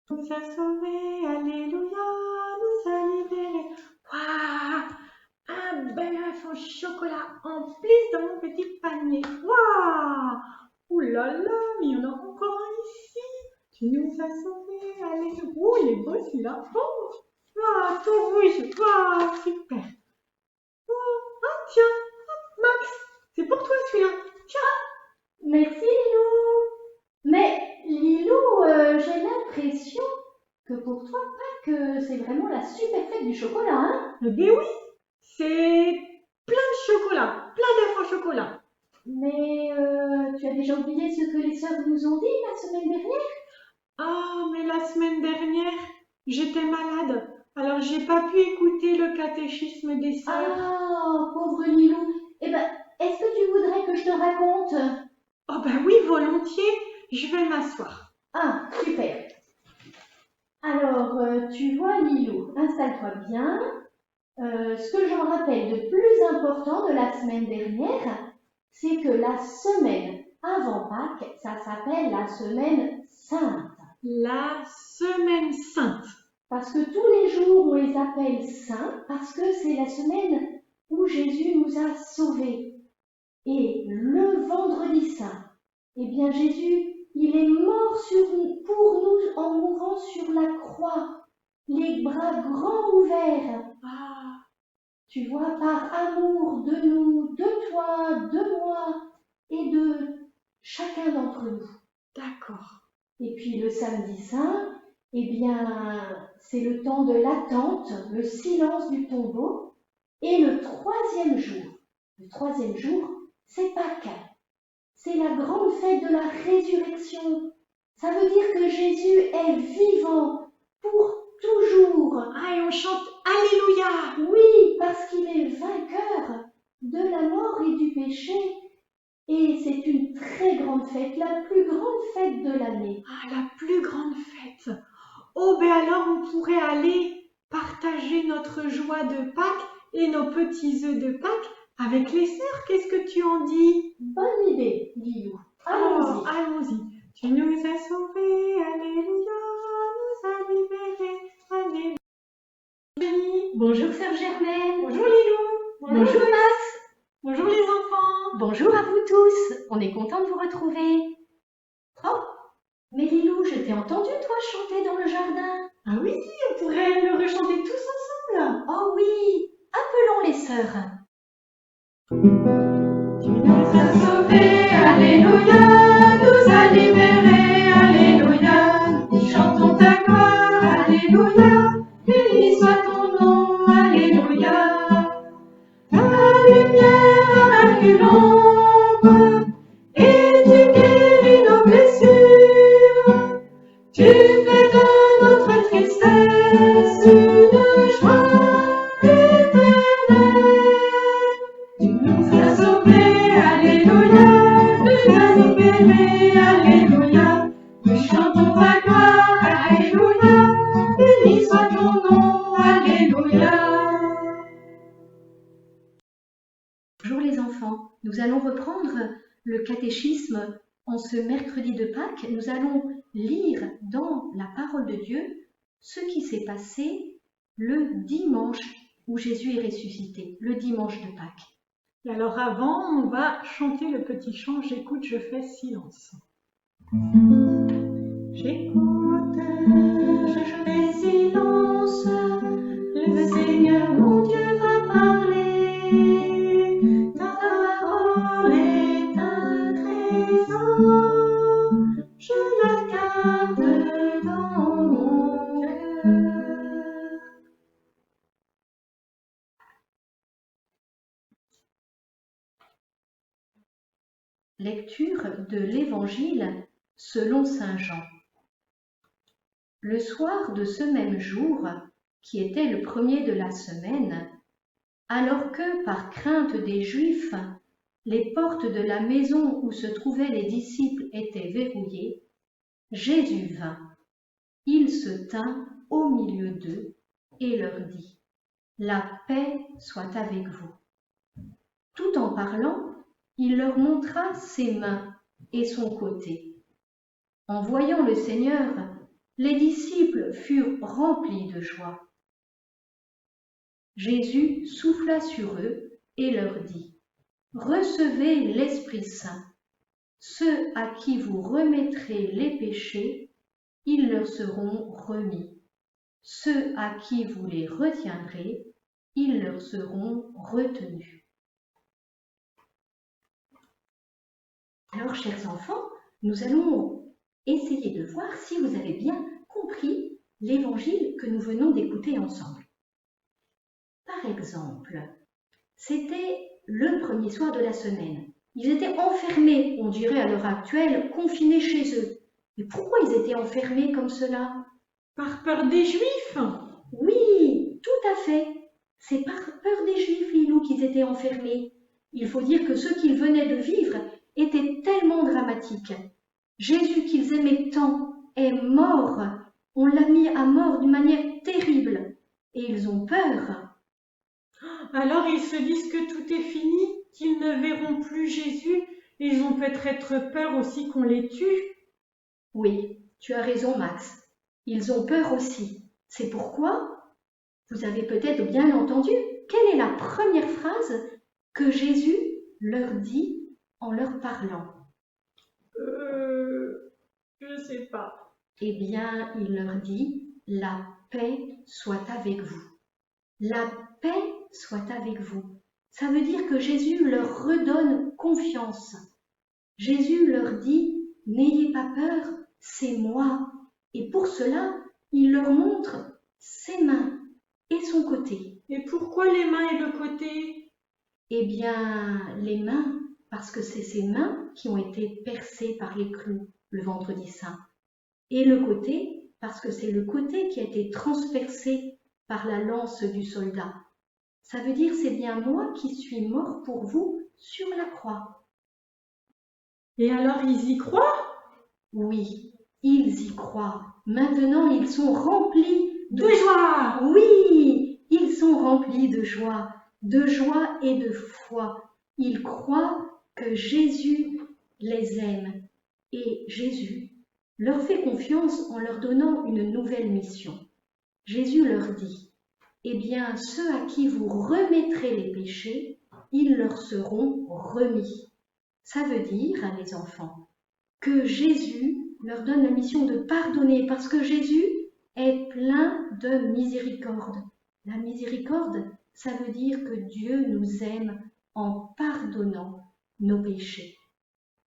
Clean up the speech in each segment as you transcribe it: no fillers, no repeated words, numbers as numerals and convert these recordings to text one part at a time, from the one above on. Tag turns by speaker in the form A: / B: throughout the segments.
A: Nous a sauvés, alléluia, nous a libérés. Waouh! Un bel œuf au chocolat en plus dans mon petit panier. Waouh! Ouh là là, mais il y en a encore un ici. Tu nous as sauvés, alléluia. Oh, il est beau celui-là. Oh, waouh, tout rouge. Waouh, super. Oh, ah, tiens, Max, c'est pour toi celui-là. Tiens.
B: Merci Lilou. Mais Lilou, j'ai l'impression que pour toi, Pâques, c'est vraiment la super fête du chocolat, hein?
A: Eh bien oui, c'est plein de chocolat, plein d'œufs au chocolat.
B: Mais tu as déjà oublié ce que les sœurs nous ont dit la semaine dernière?
A: Ah, mais la semaine dernière, j'étais malade, alors j'ai pas pu écouter le catéchisme des sœurs.
B: Ah, pauvre Lilou. Eh ben, est-ce que tu voudrais que je te raconte?
A: Oh ben oui, volontiers, je vais m'asseoir.
B: Ah, super. Alors, tu vois Lilou, installe-toi bien. Ce que j'en rappelle de plus important de la semaine dernière, c'est que la semaine avant Pâques, ça s'appelle la semaine sainte.
A: La semaine sainte.
B: Parce que tous les jours, on les appelle saints, parce que c'est la semaine où Jésus nous a sauvés. Et le vendredi saint, eh bien Jésus, il est mort pour nous en mourant sur la croix, les bras grands ouverts.
A: Ah,
B: Tu vois, par amour de nous, de toi, de moi et de chacun d'entre nous.
A: d'accord.
B: Et puis le samedi saint, eh bien, c'est le temps de l'attente, le silence du tombeau. Et le troisième jour, c'est Pâques. C'est la grande fête de la résurrection. Ça veut dire que Jésus est vivant pour toujours.
A: Ah, et on chante Alléluia.
B: Oui, parce qu'il est vainqueur de la mort et du péché. Et c'est une très grande fête, la plus grande fête de l'année.
A: Ah, la plus grande fête. Oh, ben alors on pourrait aller partager notre joie de Pâques et nos petits œufs de Pâques avec les sœurs. Qu'est-ce que tu en dis?
B: Bonne idée, Guillou.
A: Oh,
B: Allons-y.
A: allons-y. Tu nous as sauvés, alléluia, nous as libérés, alléluia.
B: Bonjour Sœur Germaine.
A: Bonjour Lilou.
B: Bonjour Max.
A: Bonjour les enfants.
B: Bonjour à vous tous. On est content de vous retrouver. Oh, mais Lilou, je t'ai entendu toi chanter dans le jardin.
A: Ah oui, on pourrait le rechanter tous ensemble.
B: Oh oui, appelons les sœurs.
A: Tu nous as sauvés, alléluia, nous as libérés, alléluia. Nous chantons ta gloire, alléluia. Béni soit ton nom, alléluia. Ta lumière vaincu l'ombre, et tu guéris nos blessures. Tu fais de notre tristesse une joie éternelle. Tu nous as sauvés, alléluia, nous as libérés, alléluia. Nous chantons ta gloire, alléluia, béni soit ton nom, alléluia.
B: Bonjour les enfants. Nous allons reprendre le catéchisme en ce mercredi de Pâques. Nous allons lire dans la parole de Dieu ce qui s'est passé le dimanche où Jésus est ressuscité, le dimanche de Pâques.
A: Et alors avant, on va chanter le petit chant J'écoute, je fais silence. J'écoute, je fais silence, le Seigneur mon Dieu va parler, ta parole est un trésor, je la garde dans mon cœur.
B: Lecture de l'Évangile selon saint Jean. Le soir de ce même jour, qui était le premier de la semaine, alors que, par crainte des Juifs, les portes de la maison où se trouvaient les disciples étaient verrouillées, Jésus vint. Il se tint au milieu d'eux et leur dit : « La paix soit avec vous. » Tout en parlant, il leur montra ses mains et son côté. En voyant le Seigneur, Les disciples furent remplis de joie. Jésus souffla sur eux et leur dit, « Recevez l'Esprit Saint. Ceux à qui vous remettrez les péchés, ils leur seront remis. Ceux à qui vous les retiendrez, ils leur seront retenus. » Alors, chers enfants, nous allons essayer de voir si vous avez bien compris l'évangile que nous venons d'écouter ensemble. Par exemple, c'était le premier soir de la semaine. Ils étaient enfermés, on dirait à l'heure actuelle, confinés chez eux. Mais pourquoi ils étaient enfermés comme cela?
A: Par peur des Juifs?
B: Oui, tout à fait. C'est par peur des Juifs, Lilou, qu'ils étaient enfermés. Il faut dire que ce qu'ils venaient de vivre était tellement dramatique. Jésus qu'ils aimaient tant est mort. On l'a mis à mort d'une manière terrible. Et ils ont peur.
A: Alors ils se disent que tout est fini, qu'ils ne verront plus Jésus, et ils ont peut-être peur aussi qu'on les tue.
B: Oui, tu as raison, Max. Ils ont peur aussi. C'est pourquoi, vous avez peut-être bien entendu, quelle est la première phrase que Jésus leur dit en leur parlant?
A: Je sais pas.
B: Eh bien, il leur dit, « La paix soit avec vous. » La paix soit avec vous. Ça veut dire que Jésus leur redonne confiance. Jésus leur dit, « N'ayez pas peur, c'est moi. » Et pour cela, il leur montre ses mains et son côté.
A: Et pourquoi les mains et le côté?
B: Eh bien, les mains, parce que c'est ces mains qui ont été percées par les clous le vendredi saint. Et le côté, parce que c'est le côté qui a été transpercé par la lance du soldat. Ça veut dire, c'est bien moi qui suis mort pour vous sur la croix.
A: Et alors ils y croient?
B: Oui, ils y croient. Maintenant, ils sont remplis
A: de joie.
B: Oui, ils sont remplis de joie et de foi. Ils croient que Jésus les aime et Jésus leur fait confiance en leur donnant une nouvelle mission. Jésus leur dit, « Eh bien, ceux à qui vous remettrez les péchés, ils leur seront remis. » Ça veut dire, les enfants, que Jésus leur donne la mission de pardonner parce que Jésus est plein de miséricorde. La miséricorde, ça veut dire que Dieu nous aime en pardonnant nos péchés.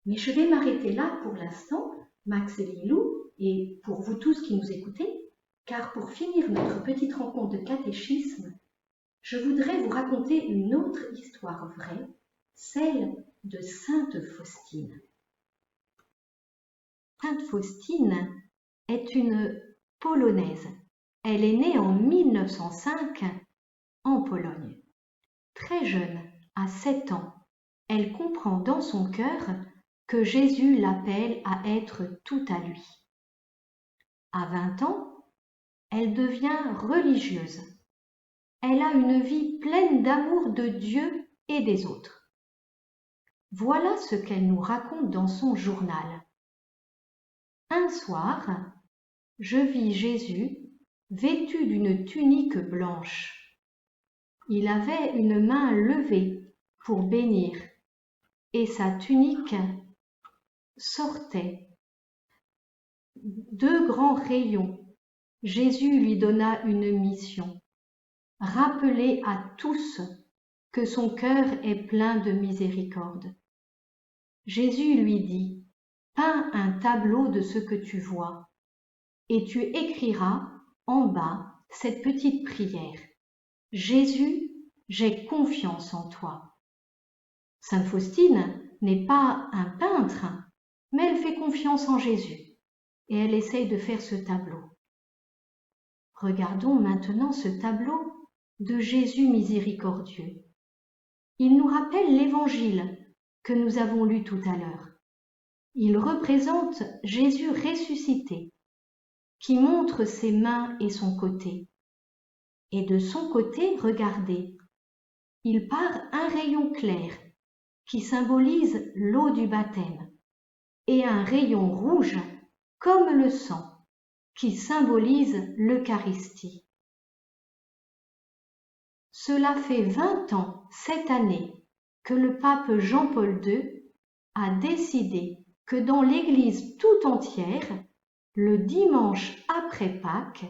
B: Mais je vais m'arrêter là pour l'instant, Max et Lilou, et pour vous tous qui nous écoutez, car pour finir notre petite rencontre de catéchisme, je voudrais vous raconter une autre histoire vraie, celle de Sainte Faustine. Sainte Faustine est une Polonaise. Elle est née en 1905 en Pologne. Très jeune, à 7 ans, elle comprend dans son cœur que Jésus l'appelle à être tout à lui. À 20 ans, elle devient religieuse. Elle a une vie pleine d'amour de Dieu et des autres. Voilà ce qu'elle nous raconte dans son journal. Un soir, je vis Jésus vêtu d'une tunique blanche. Il avait une main levée pour bénir et sa tunique sortait 2 grands rayons. Jésus lui donna une mission, rappeler à tous que son cœur est plein de miséricorde. Jésus lui dit, « Peins un tableau de ce que tu vois, et tu écriras en bas cette petite prière. Jésus, j'ai confiance en toi. » Sainte Faustine n'est pas un peintre, mais elle fait confiance en Jésus et elle essaye de faire ce tableau. Regardons maintenant ce tableau de Jésus miséricordieux. Il nous rappelle l'évangile que nous avons lu tout à l'heure. Il représente Jésus ressuscité, qui montre ses mains et son côté. Et de son côté, regardez, il part un rayon clair qui symbolise l'eau du baptême et un rayon rouge comme le sang qui symbolise l'Eucharistie. Cela fait 20 ans cette année que le pape Jean-Paul II a décidé que dans l'Église tout entière, le dimanche après Pâques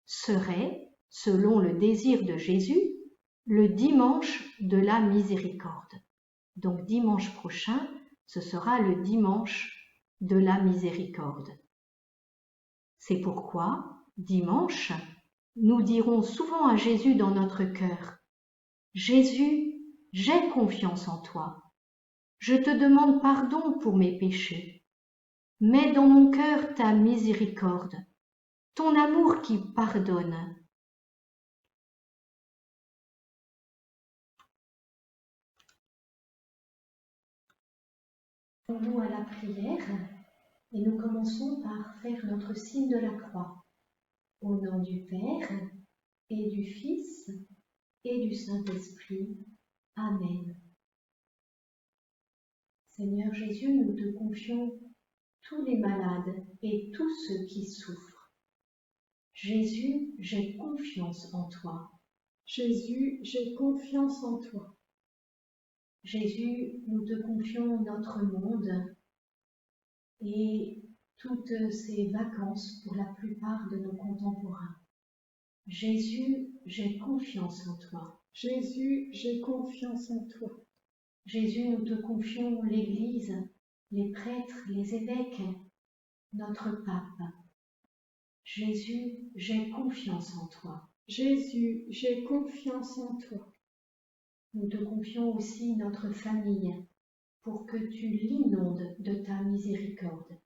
B: serait, selon le désir de Jésus, le dimanche de la miséricorde. Donc dimanche prochain, ce sera le dimanche de la miséricorde. C'est pourquoi, dimanche, nous dirons souvent à Jésus dans notre cœur, « Jésus, j'ai confiance en toi. Je te demande pardon pour mes péchés. Mets dans mon cœur ta miséricorde, ton amour qui pardonne. » Nous à la prière et nous commençons par faire notre signe de la croix. Au nom du Père et du Fils et du Saint-Esprit. Amen. Seigneur Jésus, nous te confions tous les malades et tous ceux qui souffrent. Jésus, j'ai confiance en toi.
A: Jésus, j'ai confiance en toi.
B: Jésus, nous te confions notre monde et toutes ces vacances pour la plupart de nos contemporains. Jésus, j'ai confiance en toi.
A: Jésus, j'ai confiance en toi.
B: Jésus, nous te confions l'Église, les prêtres, les évêques, notre pape. Jésus, j'ai confiance en toi.
A: Jésus, j'ai confiance en toi.
B: Nous te confions aussi notre famille, pour que tu l'inondes de ta miséricorde.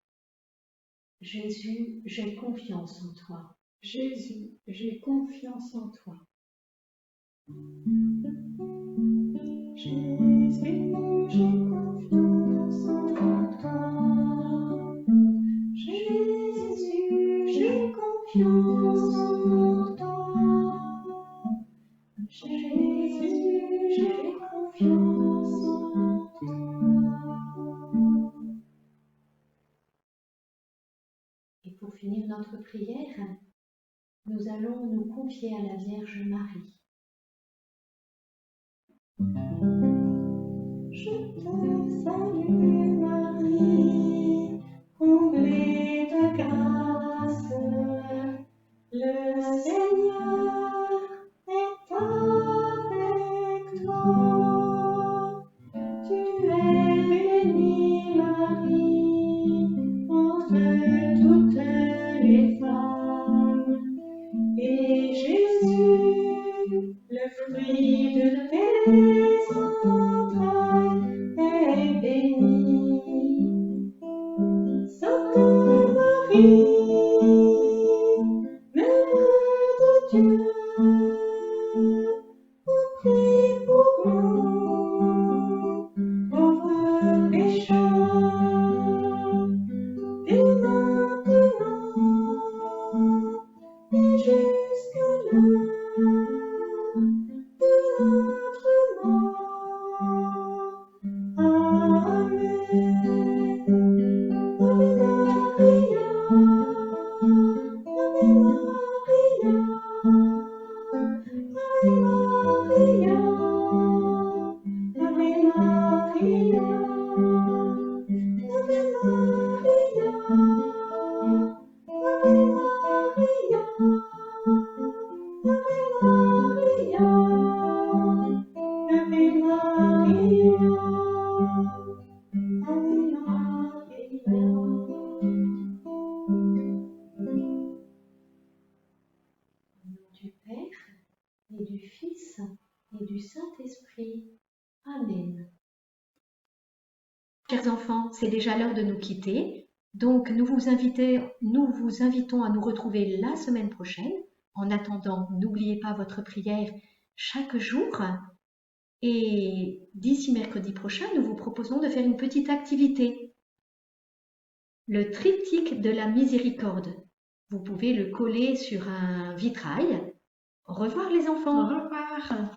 B: Jésus, j'ai confiance en toi.
A: Jésus, j'ai confiance en toi. Jésus, j'ai confiance en toi. Jésus, j'ai confiance en toi. Jésus, j'ai confiance en toi.
B: Et pour finir notre prière, nous allons nous confier à la Vierge Marie.
A: Je te salue Marie, comblée de grâce, le Seigneur est avec toi. Tu es bénie Marie, entre toutes les femmes, et Jésus, le fruit de tes entrailles, est béni. Sainte Marie, Mère de Dieu, prie pour nous, pauvres pécheurs, dès maintenant et jusqu'à l'heure de notre mort. Amen. Ave Maria, Ave Maria, Ave Maria, Ave Maria, Ave Maria, Ave Maria, Ave Maria, Ave Maria, Ave Maria.
B: Au nom du Père et du Fils et du Saint-Esprit. Amen. Chers enfants, c'est déjà l'heure de nous quitter. Donc nous vous invitons à nous retrouver la semaine prochaine. En attendant, n'oubliez pas votre prière chaque jour. Et d'ici mercredi prochain, nous vous proposons de faire une petite activité. Le triptyque de la miséricorde. Vous pouvez le coller sur un vitrail. Au revoir les enfants.
A: Au revoir.